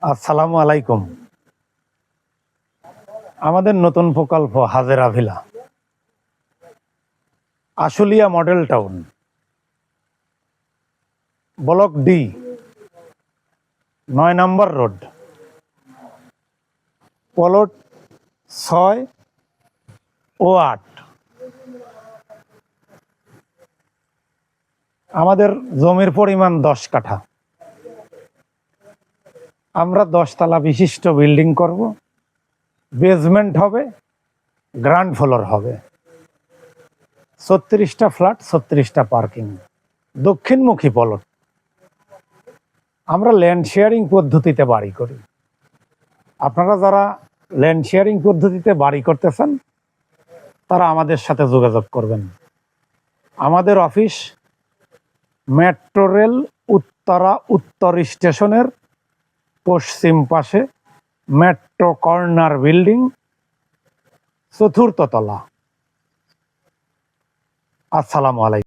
আসসালামু আলাইকুম। আমাদের নতুন প্রকল্প Hajera villa, Ashulia model town, block D, ৯ নম্বর রোড, প্লট ৬ ও ৮। আমাদের জমির পরিমাণ ১০ কাঠা। আমরা ১০ তলা বিশিষ্ট বিল্ডিং করব, বেসমেন্ট হবে, গ্রাউন্ড ফ্লোর হবে, ৩৬টা ফ্ল্যাট, ৩৬টা পার্কিং, দক্ষিণমুখী প্লট। আমরা ল্যান্ড শেয়ারিং পদ্ধতিতে বাড়ি করি। আপনারা যারা ল্যান্ড শেয়ারিং পদ্ধতিতে বাড়ি করতেছেন তারা আমাদের সাথে যোগাযোগ করবেন। আমাদের অফিস মেট্রো রেল উত্তরা উত্তর স্টেশনের পশ্চিম পাশে, মেট্রো কর্নার বিল্ডিং, ৪র্থ তলা। আসসালামু আলাইকুম।